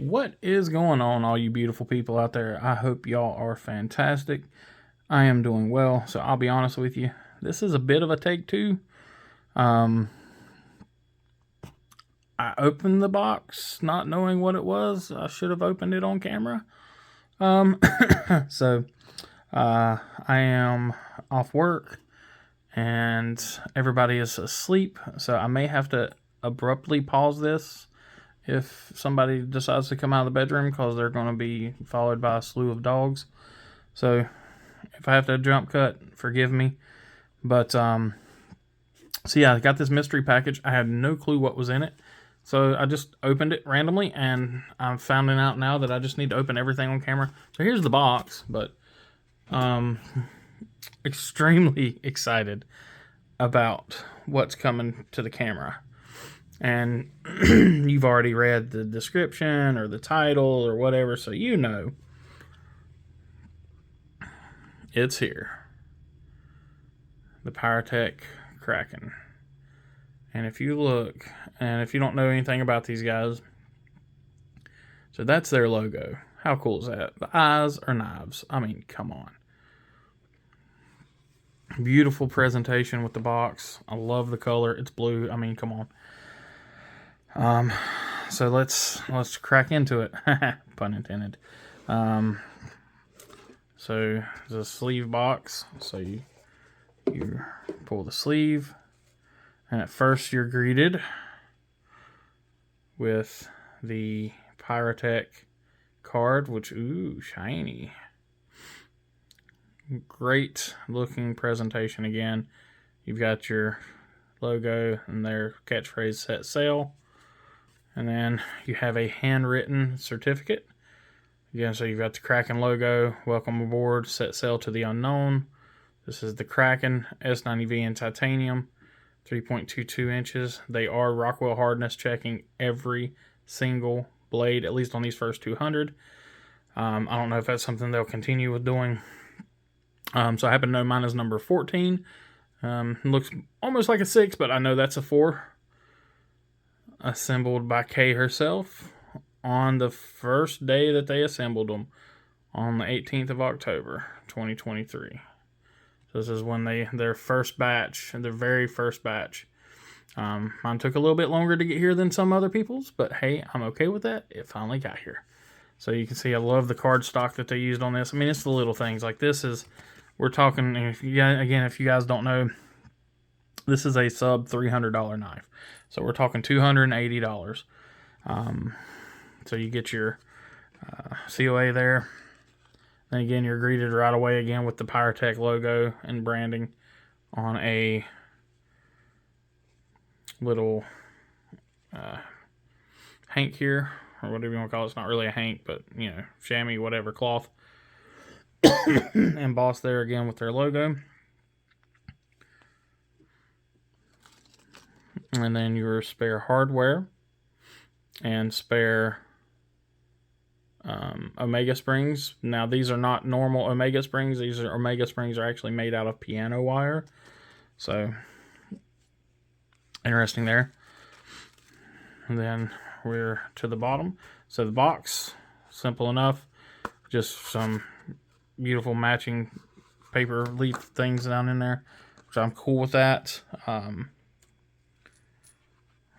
What is going on, all you beautiful people out there? I hope y'all are fantastic. I am doing well, so I'll be honest with you. This is a bit of a take two. I opened the box not knowing what it was. I should have opened it on camera. So I am off work and everybody is asleep, so I may have to abruptly pause this if somebody decides to come out of the bedroom, because they're going to be followed by a slew of dogs. So if I have to jump cut, forgive me. But so yeah, I got this mystery package. I had no clue what was in it, so I just opened it randomly, and I'm finding out now that I just need to open everything on camera. So here's the box, but extremely excited about what's coming to the camera. And you've already read the description or the title or whatever, so you know it's here. The Piratech Kraken. And if you look, and if you don't know anything about these guys, so that's their logo. How cool is that? The eyes are knives. I mean, come on. Beautiful presentation with the box. I love the color. It's blue. I mean, come on. So let's crack into it. Pun intended. So the sleeve box. So you pull the sleeve, and at first you're greeted with the Piratech card, which, ooh, shiny. Great looking presentation again. You've got your logo and their catchphrase, set sail. And then you have a handwritten certificate. Again, so you've got the Kraken logo, welcome aboard, set sail to the unknown. This is the Kraken S90V in titanium, 3.22 inches. They are Rockwell hardness checking every single blade, at least on these first 200. I don't know if that's something they'll continue with doing. So I happen to know mine is number 14. Looks almost like a 6, but I know that's a 4. Assembled by Kay herself on the first day that they assembled them, on the 18th of October, 2023. So this is when their first batch, their very first batch. Mine took a little bit longer to get here than some other people's, but hey, I'm okay with that. It finally got here. So you can see I love the card stock that they used on this. I mean, it's the little things. Like this is, we're talking, if you guys don't know, this is a sub $300 knife. So we're talking $280. So you get your COA there. Then again, you're greeted right away again with the Piratech logo and branding on a little hank here, or whatever you want to call it. It's not really a hank, but, you know, chamois, whatever, cloth. Embossed there again with their logo. And then your spare hardware and spare Omega springs. Now, these are not normal Omega springs. These are Omega springs are actually made out of piano wire. So, interesting there. And then we're to the bottom. So the box, simple enough. Just some beautiful matching paper leaf things down in there, which I'm cool with that.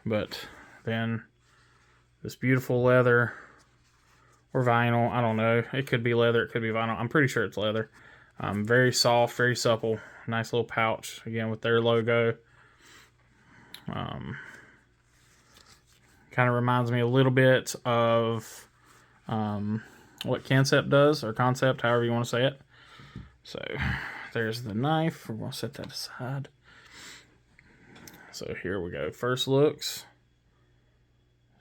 But then this beautiful leather or vinyl, I don't know. It could be leather, it could be vinyl. I'm pretty sure it's leather. Very soft, very supple. Nice little pouch, again, with their logo. Kind of reminds me a little bit of what Concept does, or Concept, however you want to say it. So there's the knife. We're going to set that aside. So here we go. First looks.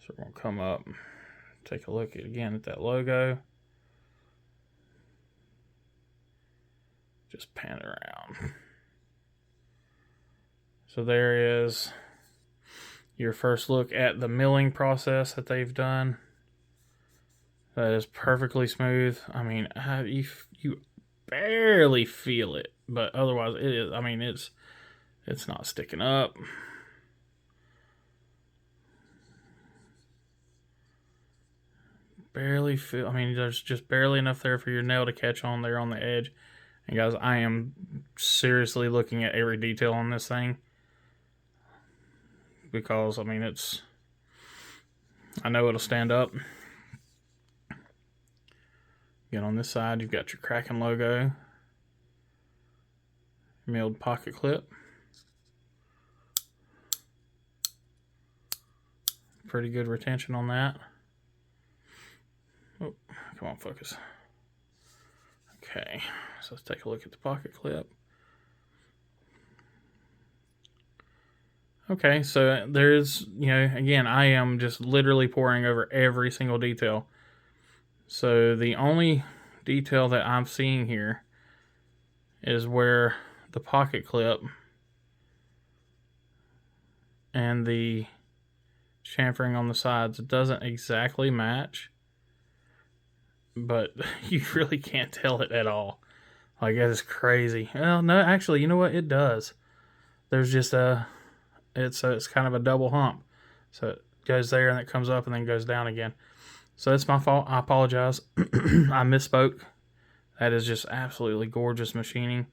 So we're going to come up, take a look again at that logo. Just pan it around. So there is your first look at the milling process that they've done. That is perfectly smooth. I mean, you barely feel it, but otherwise it is. I mean, it's not sticking up. barely feel, I mean, there's just barely enough there for your nail to catch on there on the edge. And guys, I am seriously looking at every detail on this thing. Because, I mean, I know it'll stand up. Again, on this side, you've got your Kraken logo. Milled pocket clip. Pretty good retention on that. Oh, come on, focus. Okay, so let's take a look at the pocket clip. Okay, so there's, you know, again, I am just literally pouring over every single detail. So the only detail that I'm seeing here is where the pocket clip and the chamfering on the sides doesn't exactly match, but you really can't tell it at all. Like, that is crazy. Well, no, actually, you know what? It does. There's just it's kind of a double hump. So it goes there and it comes up and then goes down again. So that's my fault. I apologize. I misspoke. That is just absolutely gorgeous machining.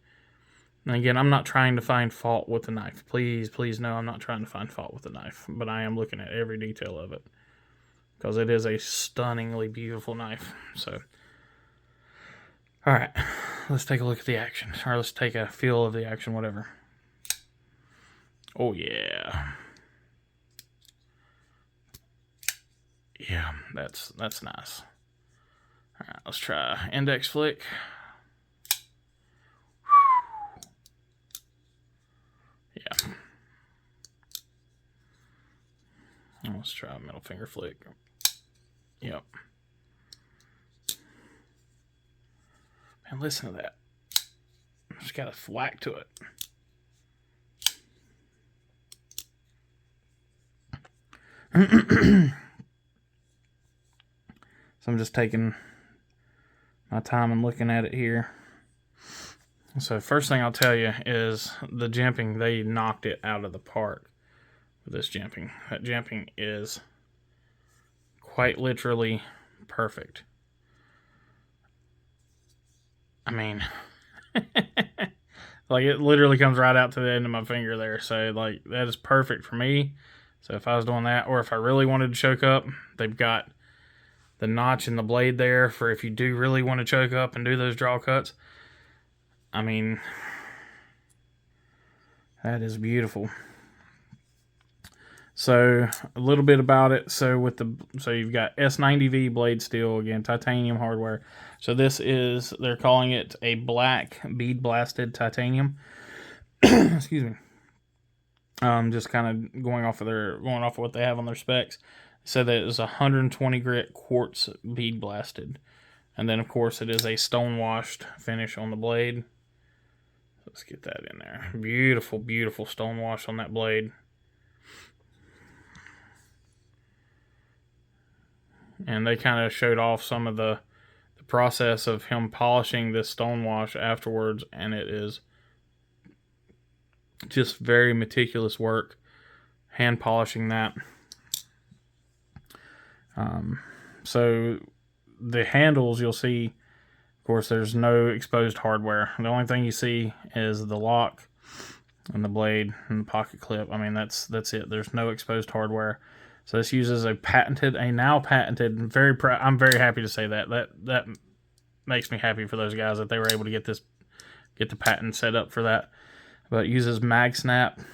And again, I'm not trying to find fault with the knife. Please, please, no, I'm not trying to find fault with the knife. But I am looking at every detail of it. Because it is a stunningly beautiful knife. So, alright. Let's take a look at the action. Or let's take a feel of the action, whatever. Oh, yeah. Yeah, that's nice. Alright, let's try index flick. Yeah. And let's try middle finger flick. Yep. Man, listen to that. Just got a thwack to it. So I'm just taking my time and looking at it here. So first thing I'll tell you is the jimping, they knocked it out of the park with this jimping. That jimping is quite literally perfect. I mean, like, it literally comes right out to the end of my finger there. So, like, that is perfect for me. So if I was doing that, or if I really wanted to choke up, they've got the notch in the blade there for if you do really want to choke up and do those draw cuts. I mean, that is beautiful. So a little bit about it. So you've got S90V blade steel, again, titanium hardware. So this is, they're calling it a black bead blasted titanium. Excuse me. Just kind of going off of what they have on their specs. So that it's 120 grit quartz bead blasted, and then of course it is a stone washed finish on the blade. Let's get that in there. Beautiful, beautiful stone wash on that blade. And they kind of showed off some of the process of him polishing this stone wash afterwards, and it is just very meticulous work, hand polishing that. So the handles, you'll see, of course, there's no exposed hardware. The only thing you see is the lock and the blade and the pocket clip. I mean, that's it. There's no exposed hardware. So this uses a now patented, I'm very happy to say that. That makes me happy for those guys that they were able to get the patent set up for that. But it uses MagSnap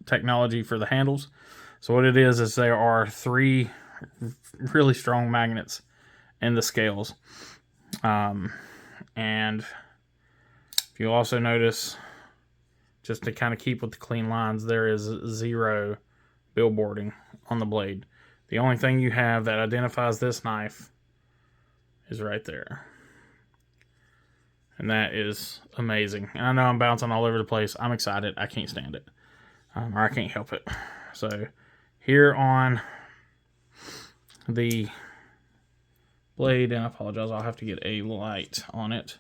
technology for the handles. So what it is there are 3 really strong magnets in the scales. And if you also notice, just to kind of keep with the clean lines, there is 0 billboarding on the blade. The only thing you have that identifies this knife is right there. And that is amazing. And I know I'm bouncing all over the place. I'm excited. I can't stand it. Or I can't help it. So here on the blade, and I apologize, I'll have to get a light on it.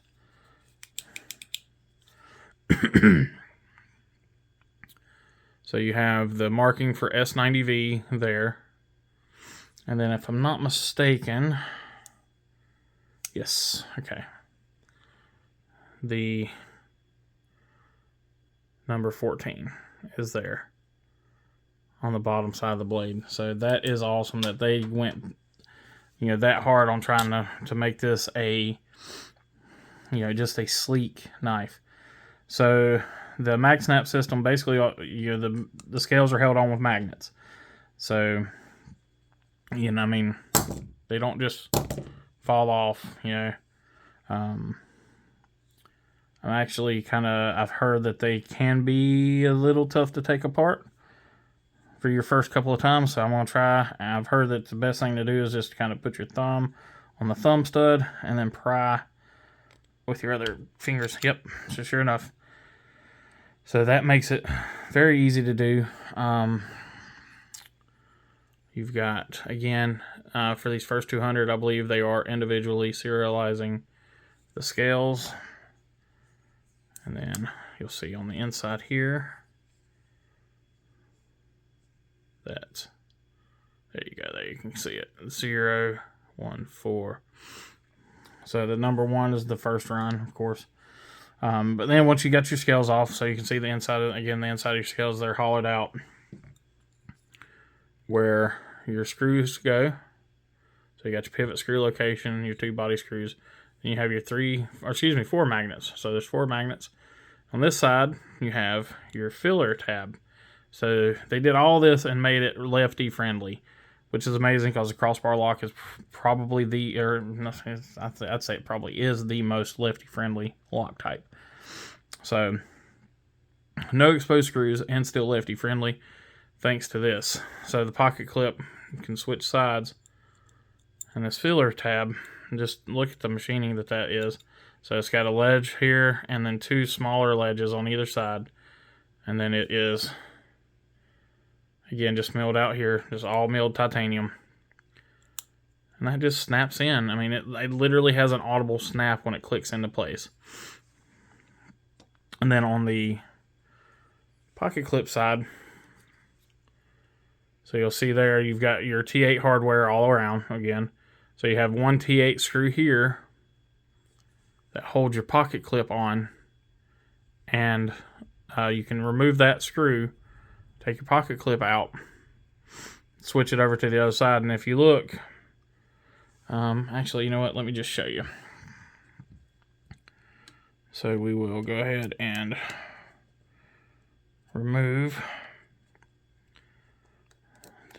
So you have the marking for S90V there. And then if I'm not mistaken, yes, okay. The number 14 is there on the bottom side of the blade. So that is awesome that they went, you know, that hard on trying to make this a, you know, just a sleek knife. So the mag snap system, basically, you know, the scales are held on with magnets. So, you know, I mean, they don't just fall off, you know. I'm actually I've heard that they can be a little tough to take apart for your first couple of times, so I'm going to try. I've heard that the best thing to do is just kind of put your thumb on the thumb stud and then pry with your other fingers. Yep, so sure enough. So that makes it very easy to do. You've got, again, for these first 200, I believe they are individually serializing the scales. And then you'll see on the inside here that, there you go, there you can see it, 0, 1, 4. So the number 1 is the first run, of course. But then once you got your scales off, so you can see the inside of, again, the inside of your scales, they're hollowed out where your screws go. So you got your pivot screw location, your 2 body screws. Then you have your 4 magnets. So there's 4 magnets. On this side, you have your filler tab. So they did all this and made it lefty friendly, which is amazing because the crossbar lock is probably I'd say it probably is the most lefty friendly lock type. So no exposed screws and still lefty friendly thanks to this. So the pocket clip can switch sides, and this filler tab, just look at the machining that is. So it's got a ledge here and then 2 smaller ledges on either side, and then it is, again, just milled out here, just all milled titanium. And that just snaps in. I mean, it literally has an audible snap when it clicks into place. And then on the pocket clip side, so you'll see there, you've got your T8 hardware all around again. So you have 1 T8 screw here that holds your pocket clip on. And you can remove that screw, take your pocket clip out, switch it over to the other side. And if you look, actually, you know what? Let me just show you. So we will go ahead and remove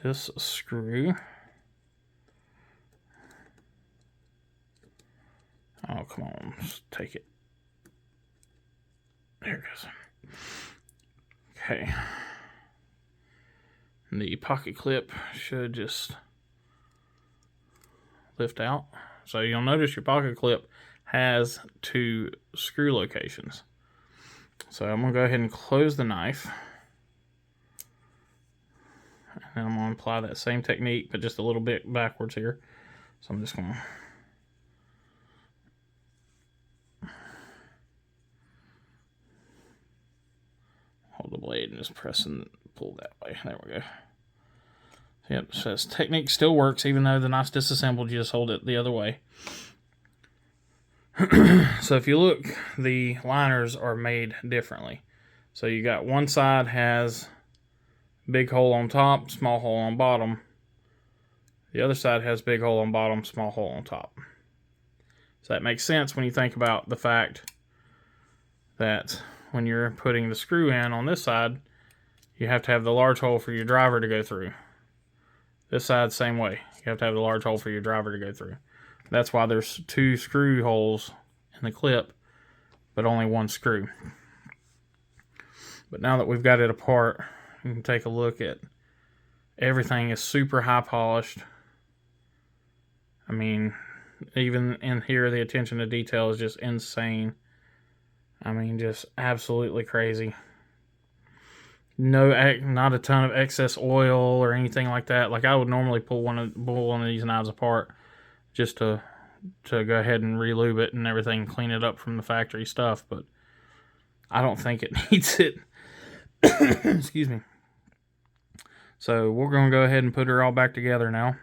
this screw. Oh, come on, let's take it. There it goes. Okay. And the pocket clip should just lift out. So you'll notice your pocket clip has 2 screw locations. So I'm going to go ahead and close the knife. And I'm going to apply that same technique, but just a little bit backwards here. So I'm just going to hold the blade and just press and pull that way. There we go. Yep, so this technique still works, even though the knife's disassembled, you just hold it the other way. So if you look, the liners are made differently. So you got one side has big hole on top, small hole on bottom. The other side has big hole on bottom, small hole on top. So that makes sense when you think about the fact that when you're putting the screw in on this side, you have to have the large hole for your driver to go through. This side, same way. You have to have the large hole for your driver to go through. That's why there's 2 screw holes in the clip, but only 1 screw. But now that we've got it apart, you can take a look at everything is super high polished. I mean, even in here, the attention to detail is just insane. I mean, just absolutely crazy. Not a ton of excess oil or anything like that. Like I would normally pull one of these knives apart just to go ahead and relube it and everything, clean it up from the factory stuff, but I don't think it needs it. Excuse me. So we're going to go ahead and put her all back together now.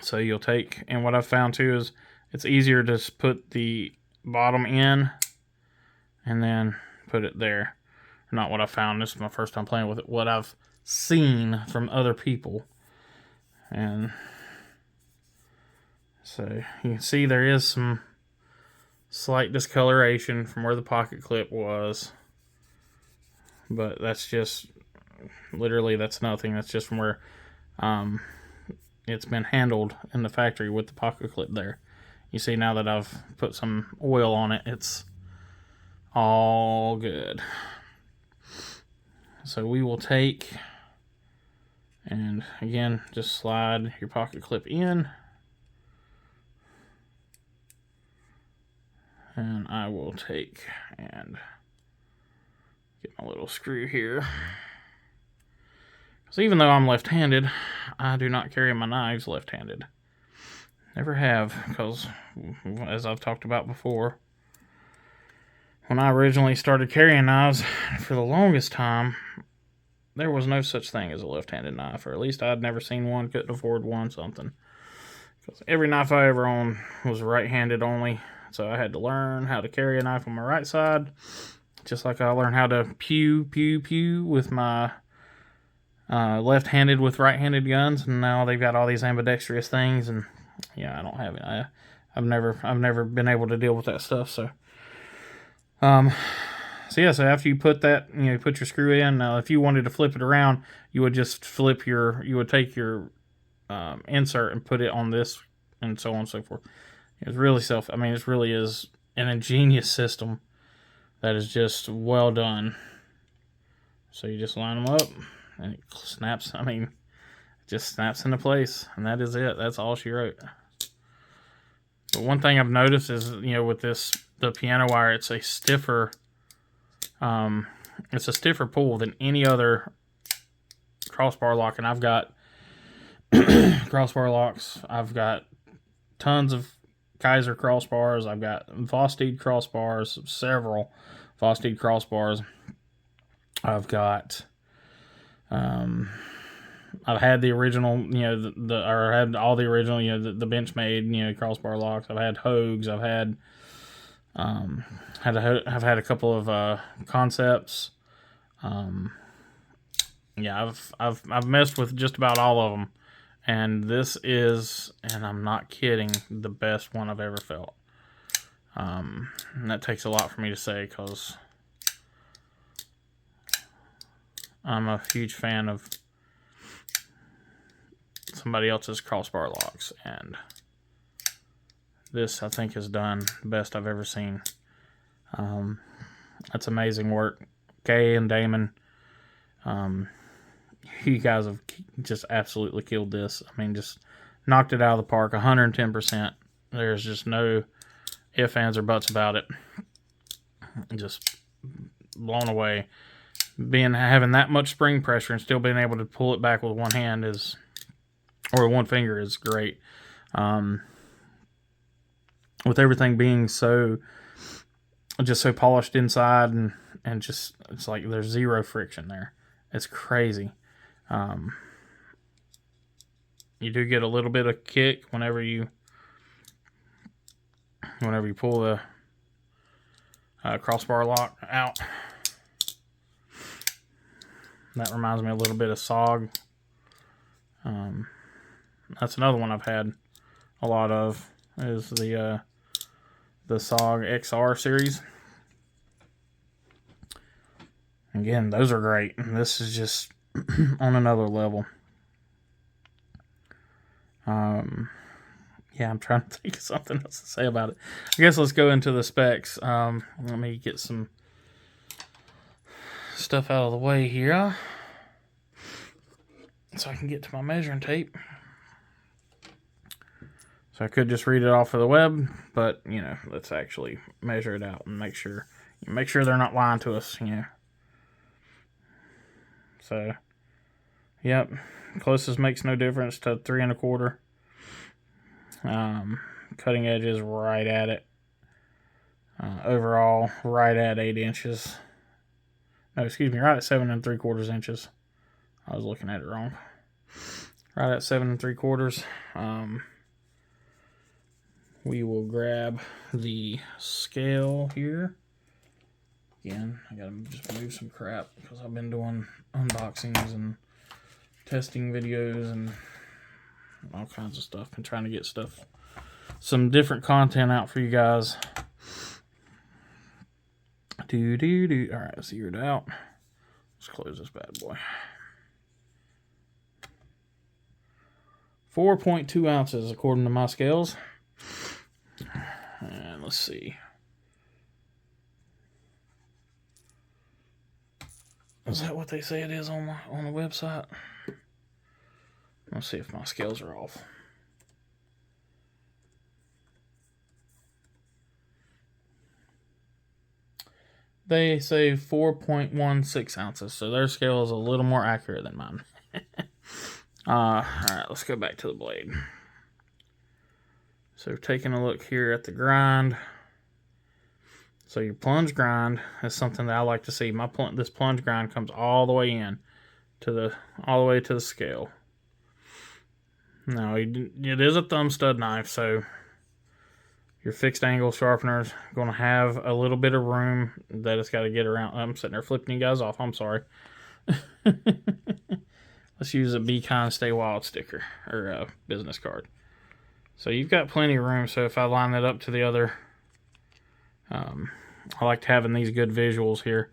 So you'll take, and what I've found too is it's easier to just put the bottom in and then put it there. Not what I found. This is my first time playing with it. What I've seen from other people. And so you can see there is some slight discoloration from where the pocket clip was. But that's just, literally that's nothing. That's just from where it's been handled in the factory with the pocket clip there. You see now that I've put some oil on it, it's all good. So we will take, and again, just slide your pocket clip in. And I will take and get my little screw here. Because even though I'm left-handed, I do not carry my knives left-handed. Never have, because as I've talked about before, when I originally started carrying knives, for the longest time, there was no such thing as a left-handed knife, or at least I'd never seen one, couldn't afford one, something. Because every knife I ever owned was right-handed only, so I had to learn how to carry a knife on my right side, just like I learned how to pew with my left-handed with right-handed guns, and now they've got all these ambidextrous things, and yeah, I don't have it. I've never been able to deal with that stuff. So, so after you put that, you put your screw in. Now, if you wanted to flip it around, you would just you would take your insert and put it on this, and so on and so forth. It's really it really is an ingenious system that is just well done. So you just line them up, and it snaps. It just snaps into place, and that is it. That's all she wrote. But one thing I've noticed is, with the piano wire, it's a stiffer pull than any other crossbar lock, and I've got crossbar locks. I've got tons of Kaiser crossbars. I've got Vosteed crossbars, several Vosteed crossbars. I've got I've had the original, or had all the original, the Benchmade, crossbar locks. I've had Hogues. I've had, I've had a couple of concepts. I've messed with just about all of them, and this is, and I'm not kidding, the best one I've ever felt. And that takes a lot for me to say, because I'm a huge fan of somebody else's crossbar locks, and this, I think, is done the best I've ever seen. That's amazing work. Kay and Damon, you guys have just absolutely killed this. Just knocked it out of the park, 110%. There's just no ifs, ands, or buts about it. Just blown away. Having that much spring pressure and still being able to pull it back with one hand or one finger is great. With everything being so polished inside, and just, it's like there's zero friction there. It's crazy. You do get a little bit of kick whenever you pull the crossbar lock out. That reminds me a little bit of SOG. That's another one I've had a lot of, is the SOG XR series. Again, those are great. And this is just on another level. I'm trying to think of something else to say about it. I guess let's go into the specs. Let me get some stuff out of the way here, so I can get to my measuring tape. So I could just read it off of the web, but let's actually measure it out and make sure they're not lying to us. So, yep, closest makes no difference to 3 1/4. Cutting edge is right at it. Overall, right at 8 inches. No, excuse me, right at 7 3/4 inches. I was looking at it wrong. Right at 7 3/4. we will grab the scale here. Again, I gotta just move some crap because I've been doing unboxings and testing videos and all kinds of stuff and trying to get some different content out for you guys. All right, zeroed out. Let's close this bad boy. 4.2 ounces according to my scales. And let's see. Is that what they say it is on the website? Let's see if my scales are off. They say 4.16 ounces, so their scale is a little more accurate than mine. All right, let's go back to the blade. So taking a look here at the grind. So your plunge grind is something that I like to see. This plunge grind comes all the way in all the way to the scale. Now it is a thumb stud knife, so your fixed angle sharpener is going to have a little bit of room that it's got to get around. I'm sitting there flipping you guys off. I'm sorry. Let's use a Be Kind, Stay Wild sticker or business card. So you've got plenty of room. So if I line it up to the other, I like having these good visuals here.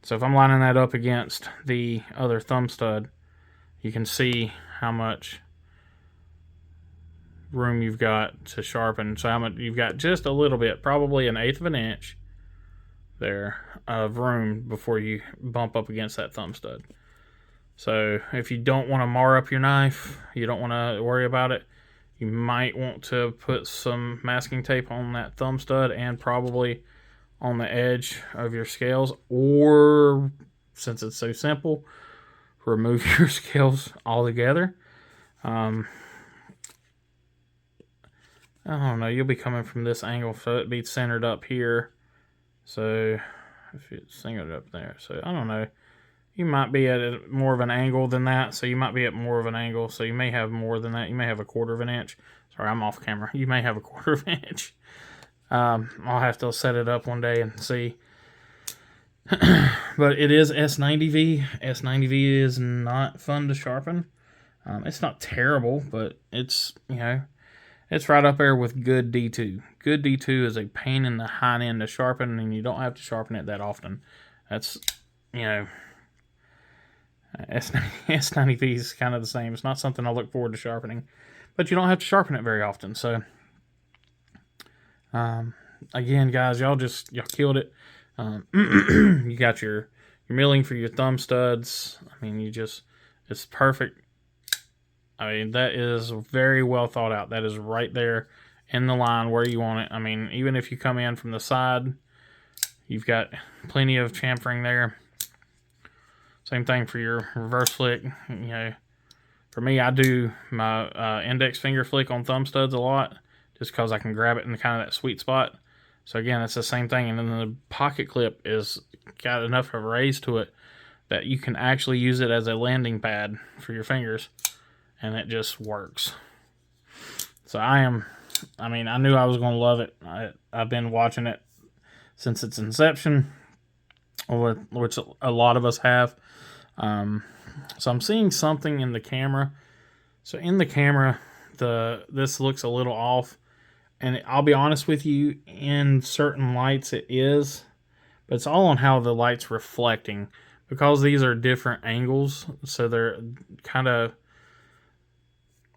So if I'm lining that up against the other thumb stud, you can see how much room you've got to sharpen. So how much you've got, just a little bit, probably 1/8 of an inch there of room before you bump up against that thumb stud. So if you don't want to mar up your knife, you don't want to worry about it, you might want to put some masking tape on that thumb stud and probably on the edge of your scales, or since it's so simple, remove your scales altogether. I don't know, you'll be coming from this angle, so it'd be centered up here. So if it's centered up there, so I don't know, you might be at more of an angle than that, so you might be at more of an angle, so you may have more than that. You may have 1/4 of an inch. Sorry, I'm off camera. You may have 1/4 of an inch. I'll have to set it up one day and see. But it is S90V. S90V is not fun to sharpen. It's not terrible, but it's, it's right up there with good D2. Good D2 is a pain in the hind end to sharpen, and you don't have to sharpen it that often. That's, S90V is kind of the same. It's not something I look forward to sharpening, but you don't have to sharpen it very often. So, again, guys, y'all killed it. You got your milling for your thumb studs. I mean, it's perfect. I mean, that is very well thought out. That is right there in the line where you want it. I mean, even if you come in from the side, you've got plenty of chamfering there. Same thing for your reverse flick. For me, I do my index finger flick on thumb studs a lot, just because I can grab it in kind of that sweet spot. So again, it's the same thing. And then the pocket clip is got enough of a raise to it that you can actually use it as a landing pad for your fingers, and it just works. So I knew I was going to love it. I've been watching it since its inception, which a lot of us have. So I'm seeing something in the camera. So in the camera, this looks a little off, and I'll be honest with you, in certain lights it is, but it's all on how the light's reflecting, because these are different angles. So they're kind of,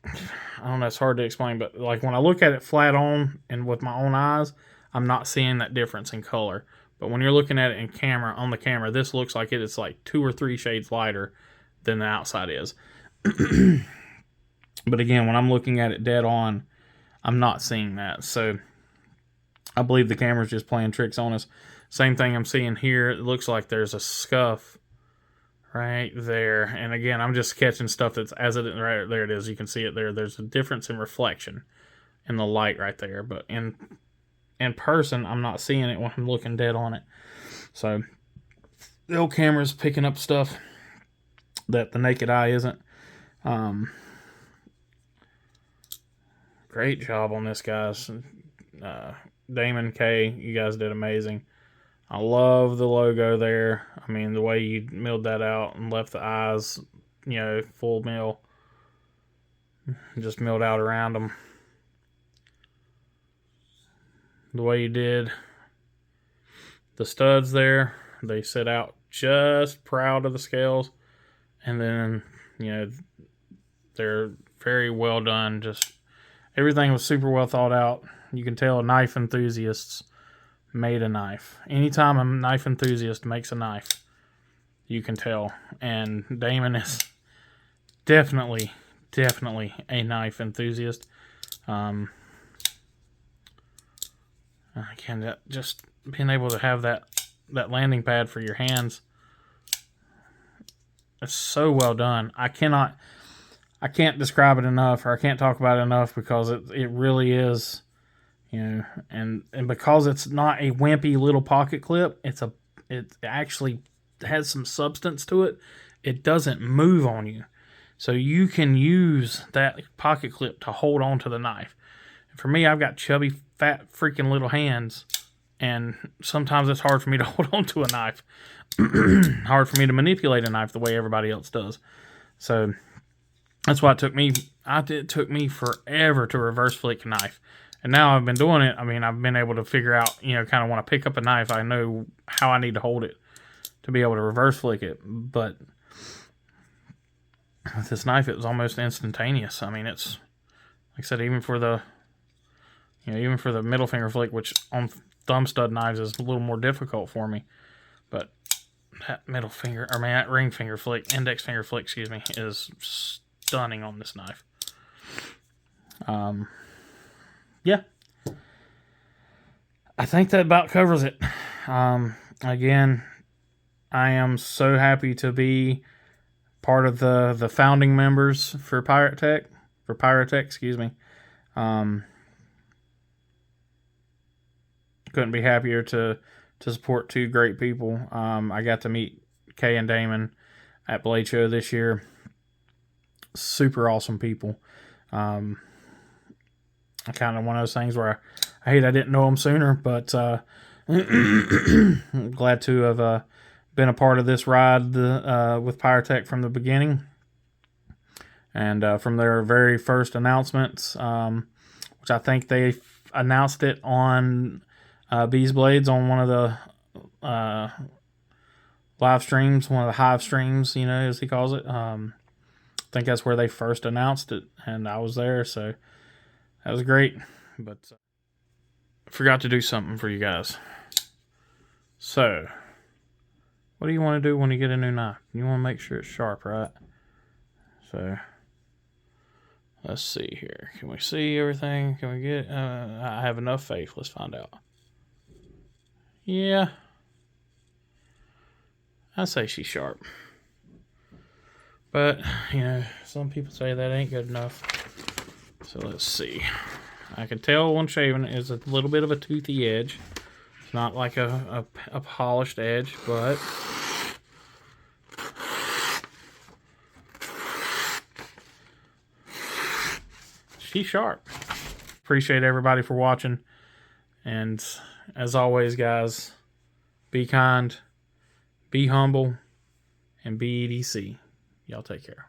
I don't know, it's hard to explain, but like when I look at it flat on and with my own eyes, I'm not seeing that difference in color. But when you're looking at it on the camera, this looks like it's like 2 or 3 shades lighter than the outside is. But again, when I'm looking at it dead on, I'm not seeing that. So I believe the camera's just playing tricks on us. Same thing I'm seeing here. It looks like there's a scuff right there. And again, I'm just catching stuff that's right there. It is. You can see it there. There's a difference in reflection in the light right there. But in person, I'm not seeing it when I'm looking dead on it. So the old camera's picking up stuff that the naked eye isn't. Great job on this, guys. Damon and Kay, you guys did amazing. I love the logo there. I mean, the way you milled that out and left the eyes, full mill. Just milled out around them. The way you did the studs there, they set out just proud of the scales. And then, they're very well done. Just everything was super well thought out. You can tell knife enthusiasts made a knife. Anytime a knife enthusiast makes a knife, you can tell. And Damon is definitely a knife enthusiast. Again, just being able to have that landing pad for your hands, it's so well done. I can't describe it enough, or I can't talk about it enough, because it really is, and because it's not a wimpy little pocket clip, it actually has some substance to it. It doesn't move on you. So you can use that pocket clip to hold on to the knife. For me, I've got chubby, fat, freaking little hands, and sometimes it's hard for me to hold on to a knife. Hard for me to manipulate a knife the way everybody else does. So that's why it took me forever to reverse flick a knife. And now I've been doing it. I mean, I've been able to figure out, kind of when I pick up a knife, I know how I need to hold it to be able to reverse flick it. But with this knife, it was almost instantaneous. I mean, it's, like I said, even for the middle finger flick, which on thumb stud knives is a little more difficult for me. But that that ring finger flick, index finger flick, excuse me, is stunning on this knife. Yeah. I think that about covers it. Again, I am so happy to be part of the founding members for Piratech, excuse me. Couldn't be happier to support two great people. I got to meet Kay and Damon at Blade Show this year. Super awesome people. Kind of one of those things where I hate I didn't know them sooner, but glad to have been a part of this ride with Piratech from the beginning, and from their very first announcements, which I think they announced it on Bees Blades on one of the live streams, one of the hive streams, as he calls it. I think that's where they first announced it, and I was there, so that was great. But I forgot to do something for you guys. So, what do you want to do when you get a new knife? You want to make sure it's sharp, right? So, let's see here. Can we see everything? Can we get... I have enough faith. Let's find out. Yeah. I say she's sharp. But, some people say that ain't good enough. So let's see. I can tell when shaving it is a little bit of a toothy edge. It's not like a polished edge, but she's sharp. Appreciate everybody for watching. And as always, guys, be kind, be humble, and be EDC. Y'all take care.